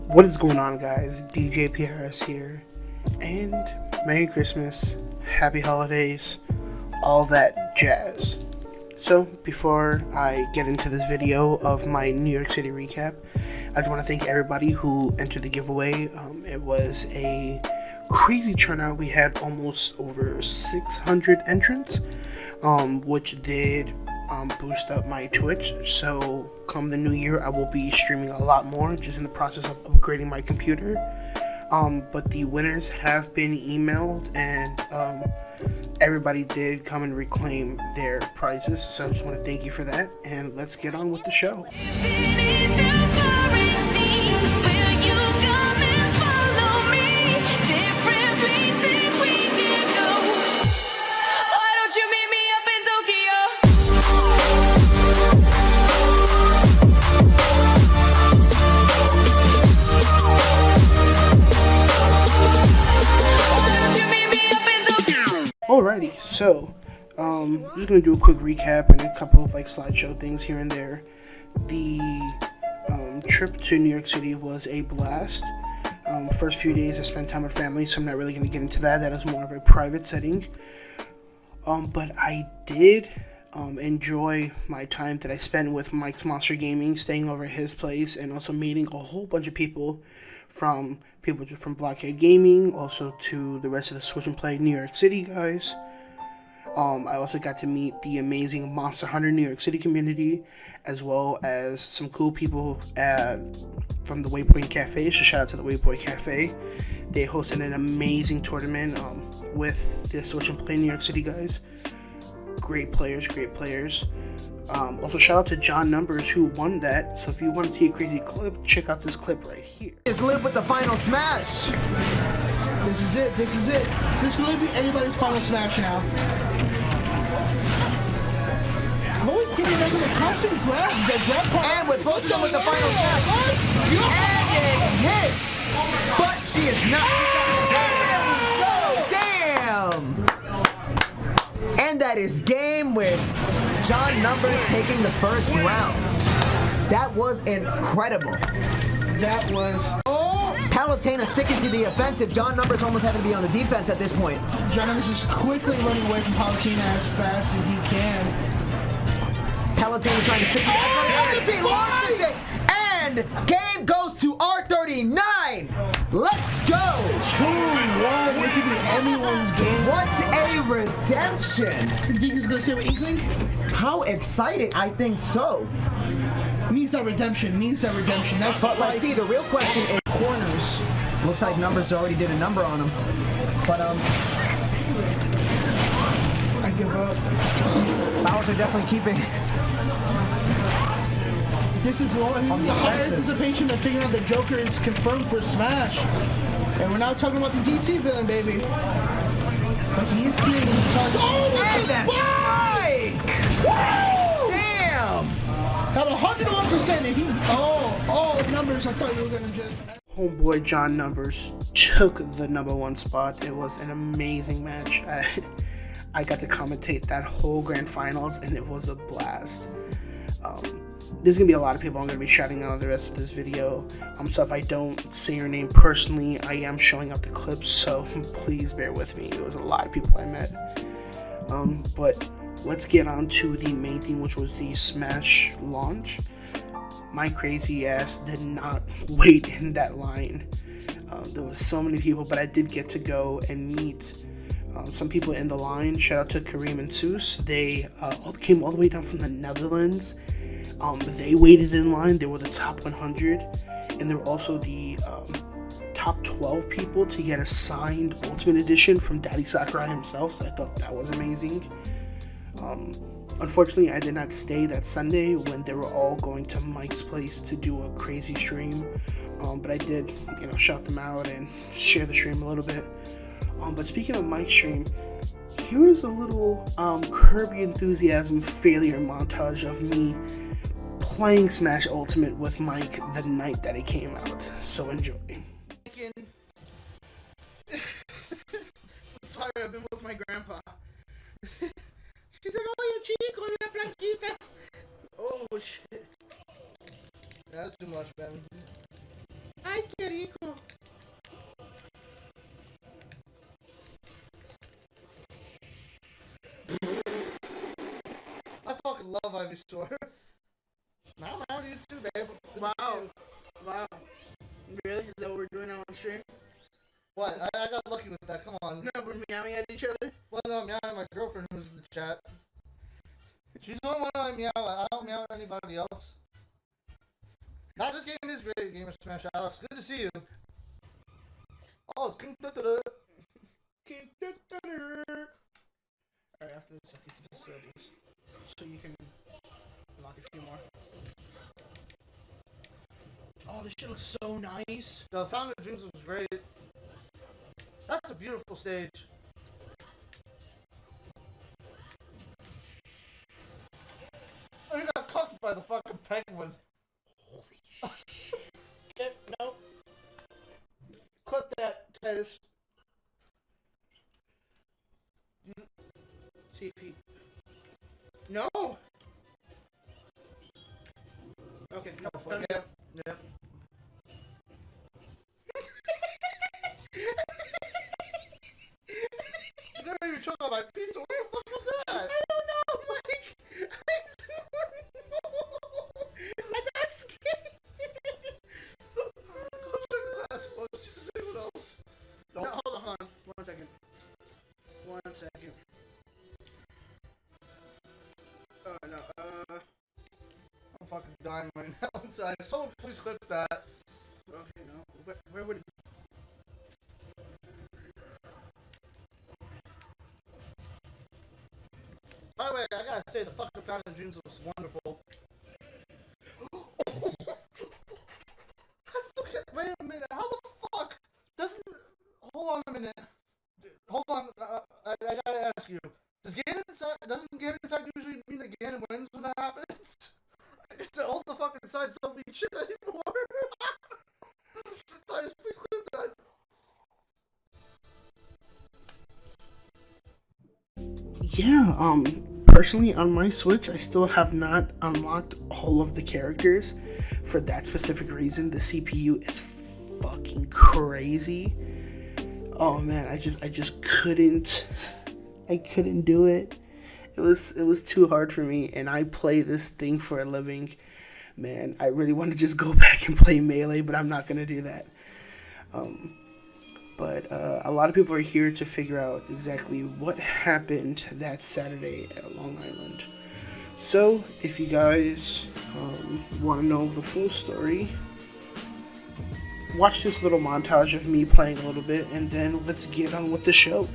What is going on, guys? DJ PRS here, and Merry Christmas, Happy Holidays, all that jazz. So, before I get into this video of my New York City recap, I just want to thank everybody who entered the giveaway. It was a crazy turnout. We had almost over 600 entrants, which did boost up my Twitch. So come the new year, I will be streaming a lot more, just in the process of upgrading my computer. But the winners have been emailed, and everybody did come and reclaim their prizes. So I just want to thank you for that, and let's get on with the show. Alrighty, so I'm just gonna do a quick recap and a couple of slideshow things here and there. The trip to New York City was a blast. The first few days I spent time with family, so I'm not really gonna get into that. That is more of a private setting. But I did enjoy my time that I spent with Mike's Monster Gaming, staying over at his place, and also meeting a whole bunch of people from Blockhead Gaming, also to the rest of the Switch and Play New York City guys. I also got to meet the amazing Monster Hunter New York City community, as well as some cool people from the Waypoint Cafe. So shout out to the Waypoint Cafe. They hosted an amazing tournament with the Switch and Play New York City guys. Great players. Also shout out to John Numbers, who won that. So if you want to see a crazy clip, check out this clip right here. Is live with the final smash. This is it. This can really be anybody's final smash now. I'm always getting into the constant grab. And with both of them with the final smash. And it hits. But she is not. Damn. And that is game with John Numbers taking the first round. That was incredible. That was... Palutena sticking to the offensive. John Numbers almost having to be on the defense at this point. John Numbers is quickly running away from Palutena as fast as he can. Palutena trying to stick to the he launches it. And game goes to R39. Let's go. 2-1. It could be anyone's game. What a redemption. You think he's going to save an Inkling? How exciting. I think so. Needs that redemption. That's but let's see, the real question is corners. Looks like Numbers already did a number on him. But I give up. Fouls are definitely keeping. This is the higher anticipation of figuring out the Joker is confirmed for Smash. And we're now talking about the DC villain, baby. But he is seeing these times. Oh, and that's Mike! Damn! Got 101%. If you Numbers, I thought you were gonna just. Homeboy John Numbers took the #1 spot. It was an amazing match. I got to commentate that whole grand finals, and it was a blast. There's gonna be a lot of people I'm gonna be shouting out the rest of this video. So if I don't say your name personally, I am showing up the clips, so please bear with me. There was a lot of people I met. But let's get on to the main thing, which was the Smash launch. My crazy ass did not wait in that line. There was so many people, but I did get to go and meet some people in the line. Shout out to Kareem and Seuss. They came all the way down from the Netherlands. They waited in line. They were the top 100, and they were also the top 12 people to get a signed Ultimate Edition from Daddy Sakurai himself. So I thought that was amazing. Unfortunately, I did not stay that Sunday when they were all going to Mike's place to do a crazy stream. But I did, shout them out and share the stream a little bit. But speaking of Mike's stream, here is a little Curb Your Enthusiasm failure montage of me playing Smash Ultimate with Mike the night that it came out. So enjoy. Sorry, I've been with my grandpa. She's like, oh, chico, la blanquita. Oh, shit. That's too much, man. I can't. love Ivysaur. Now I'm on you too, babe. Wow. Really? Is that what we're doing now on stream? What? I got lucky with that. Come on. No, we're meowing at each other? Well, no, I'm meowing at my girlfriend who's in the chat. She's the only one I meow at. I don't meow at anybody else. Now, this game is great, Gamer Smash Alex. Good to see you. Oh, it's King Tutara. King Tutara. Alright, after this, I'll teach you the facilities. So you can unlock a few more. Oh, this shit looks so nice. The Fountain of Dreams looks great. That's a beautiful stage. I got caught by the fucking penguin. Holy shit. No. Clip that, Titus. See if he... No! Okay, no, done. Yeah. Yeah. You never even tried my pizza. What the fuck was that? I don't know, Mike! I don't know! I'm not scared! No, hold on. 1 second. 1 second. Oh, no, I'm fucking dying right now inside. Someone please clip that. okay, no. Where would it... By the way, I gotta say, the fucking Fountain of Dreams looks wonderful. Wait a minute, how the fuck doesn't... Hold on a minute. Hold on, I gotta ask you. Doesn't Ganon inside usually mean that Ganon wins when that happens? It's that all the fucking sides don't mean shit anymore. Titus, please clip that. Yeah, personally on my Switch, I still have not unlocked all of the characters for that specific reason. The CPU is fucking crazy. Oh man, I just couldn't do it. It was too hard for me, and I play this thing for a living. Man, I really want to just go back and play Melee, but I'm not gonna do that. But a lot of people are here to figure out exactly what happened that Saturday at Long Island. So, if you guys want to know the full story, watch this little montage of me playing a little bit, and then let's get on with the show.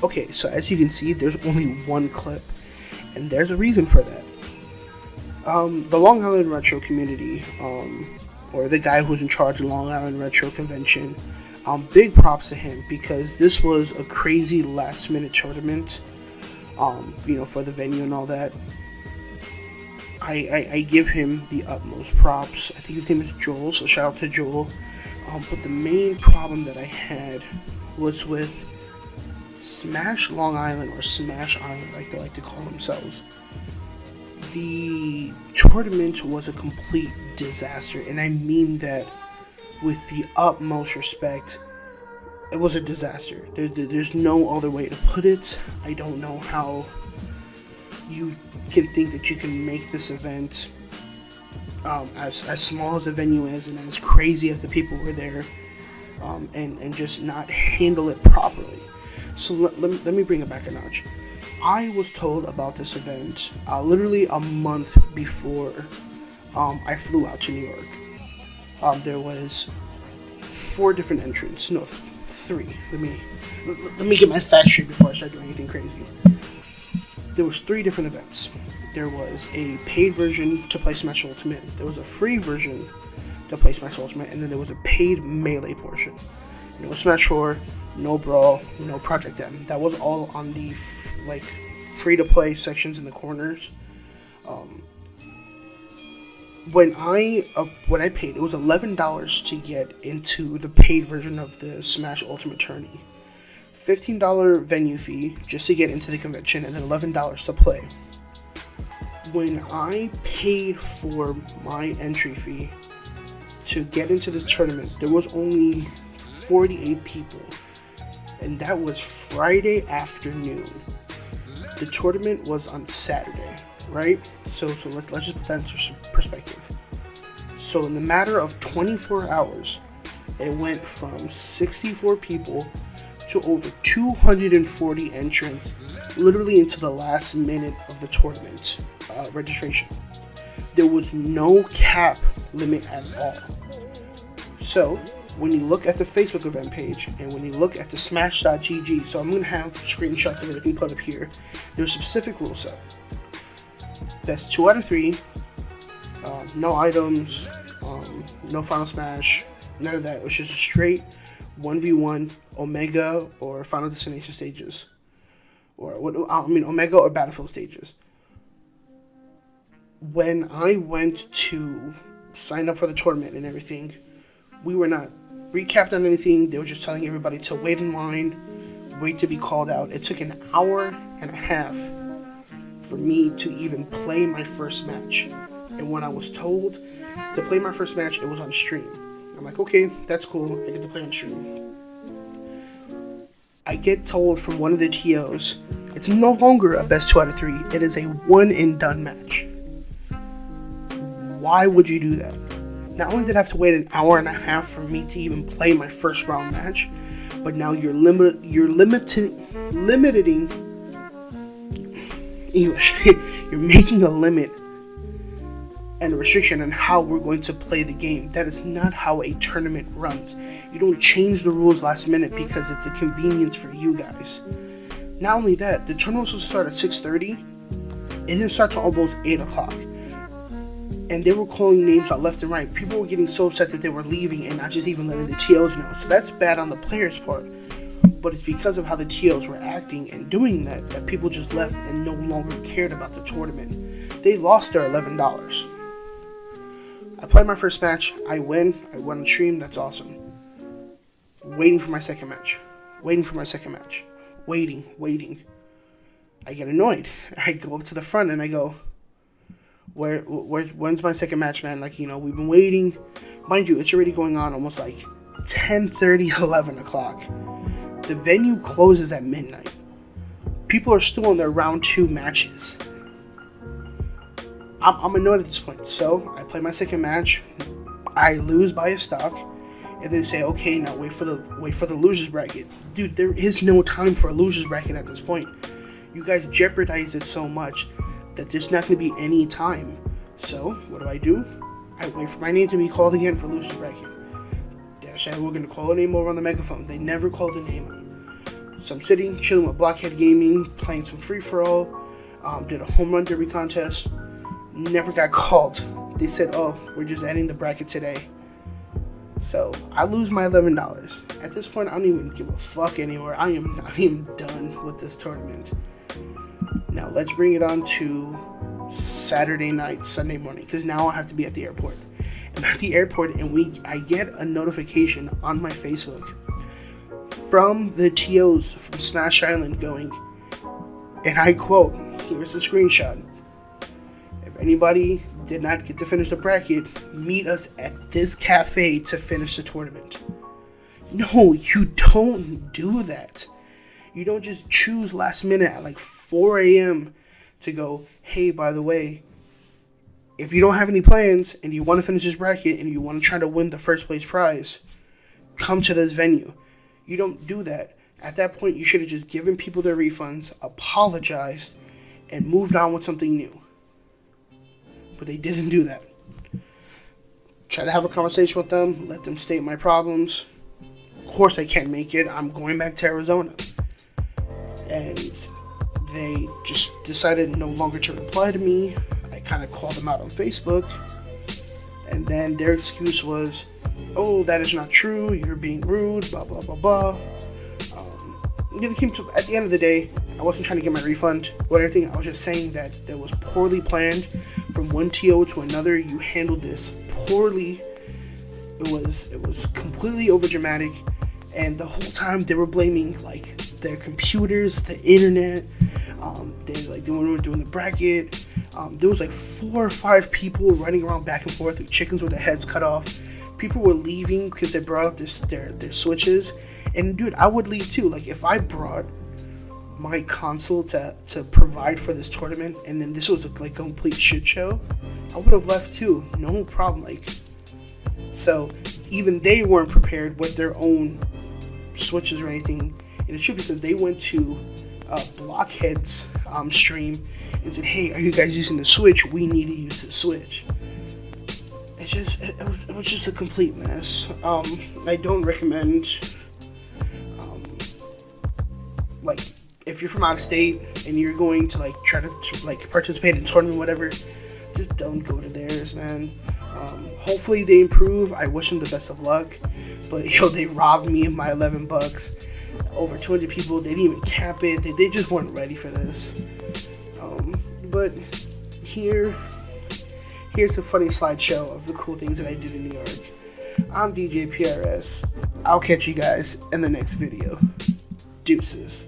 Okay, so as you can see, there's only one clip, and there's a reason for that. The Long Island Retro community, or the guy who's in charge of the Long Island Retro Convention, big props to him, because this was a crazy last minute tournament, for the venue and all that. I give him the utmost props. I think his name is Joel, so shout out to Joel. But the main problem that I had was with Smash Long Island, or Smash Island like they like to call themselves. The tournament was a complete disaster, and I mean that with the utmost respect. It was a disaster. There's no other way to put it. I don't know how you can think that you can make this event as small as the venue is, and as crazy as the people were there, and just not handle it properly. So let me bring it back a notch. I was told about this event literally a month before I flew out to New York. There was 4 different entrants. No, 3. Let me get my facts straight before I start doing anything crazy. There was 3 different events. There was a paid version to play Smash Ultimate. There was a free version to play Smash Ultimate, and then there was a paid melee portion. No Smash 4, no Brawl, no Project M. That was all on the free to play sections in the corners. When I paid, it was $11 to get into the paid version of the Smash Ultimate Tourney. $15 venue fee just to get into the convention, and then $11 to play. When I paid for my entry fee to get into this tournament, there was only 48 people, and that was Friday afternoon. The tournament was on Saturday, right? So let's just put that into perspective. So in the matter of 24 hours, it went from 64 people to over 240 entrants, literally into the last minute of the tournament registration. There was no cap limit at all. So when you look at the Facebook event page, and when you look at the smash.gg, so I'm going to have screenshots of everything put up here, there's a specific rule set. That's 2 out of 3, no items, no Final Smash, none of that. It was just a straight 1v1 Omega or Final Destination stages, Omega or Battlefield stages. When I went to sign up for the tournament and everything, we were not recapped on anything. They were just telling everybody to wait in line, wait to be called out. It took an hour and a half for me to even play my first match. And when I was told to play my first match, it was on stream. I'm like, okay, that's cool. I get to play on stream. I get told from one of the TOs, it's no longer a best 2 out of 3. It is a one and done match. Why would you do that? Not only did I have to wait an hour and a half for me to even play my first round match, but now you're limiting English. You're making a limit and a restriction on how we're going to play the game. That is not how a tournament runs. You don't change the rules last minute because it's a convenience for you guys. Not only that, the tournament was supposed to start at 6:30. It didn't start till almost 8 o'clock. And they were calling names out left and right. People were getting so upset that they were leaving and not just even letting the TOs know. So that's bad on the players' part. But it's because of how the TOs were acting and doing that people just left and no longer cared about the tournament. They lost their $11. I played my first match. I win. I won on stream. That's awesome. Waiting for my second match. Waiting. I get annoyed. I go up to the front and I go, when's my second match, man? We've been waiting. Mind you, it's already going on almost 10:30, 11 o'clock. The venue closes at midnight. People are still in their round 2 matches. I'm annoyed at this point. So I play my second match. I lose by a stock, and then say, okay, now wait for the losers bracket. Dude, there is no time for a losers bracket at this point. You guys jeopardize it so much that there's not going to be any time. So what do? I wait for my name to be called again for losers bracket. They said we're going to call a name over on the megaphone. They never called the name. So I'm sitting, chilling with Blockhead Gaming, playing some free-for-all, did a home run derby contest, never got called. They said, oh, we're just ending the bracket today. So I lose my $11. At this point, I don't even give a fuck anymore. I am done with this tournament. Now let's bring it on to Saturday night, Sunday morning, because now I have to be at the airport. I'm at the airport, and I get a notification on my Facebook from the TOs from Smash Island going, and I quote, here's the screenshot. If anybody did not get to finish the bracket, meet us at this cafe to finish the tournament. No, you don't do that. You don't just choose last minute at like 4 a.m. to go, hey, by the way, if you don't have any plans and you want to finish this bracket and you want to try to win the first place prize, come to this venue. You don't do that. At that point, you should have just given people their refunds, apologized, and moved on with something new. But they didn't do that. Try to have a conversation with them, let them state my problems. Of course I can't make it. I'm going back to Arizona. And they just decided no longer to reply to me. I kind of called them out on Facebook. And then their excuse was, oh, that is not true, you're being rude, blah, blah, blah, blah. At the end of the day, I wasn't trying to get my refund or anything. I was just saying that was poorly planned from one TO to another. You handled this poorly. It was completely overdramatic, and the whole time they were blaming like their computers, the internet. They weren't doing the bracket. There was like 4 or 5 people running around back and forth with chickens with their heads cut off. People were leaving because they brought out their switches. And dude, I would leave too. Like if I brought my console to provide for this tournament and then this was like a complete shit show, I would have left too. No problem. Like, so even they weren't prepared with their own switches or anything. And it's true because they went to Blockhead's stream and said, hey, are you guys using the Switch? We need to use the Switch. It was just a complete mess. I don't recommend, like, if you're from out of state and you're going to like try to like participate in a tournament, whatever, just don't go to theirs, man. Hopefully they improve. I wish them the best of luck. But they robbed me of my $11. Over 200 people. They didn't even cap it. They just weren't ready for this. But here's a funny slideshow of the cool things that I did in New York. I'm DJ PRS. I'll catch you guys in the next video. Deuces.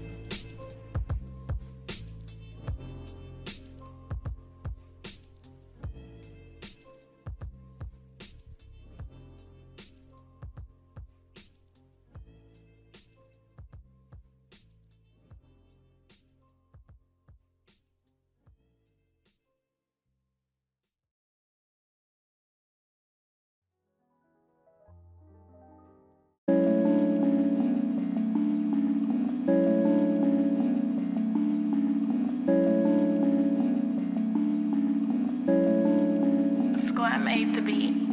Square made the beat.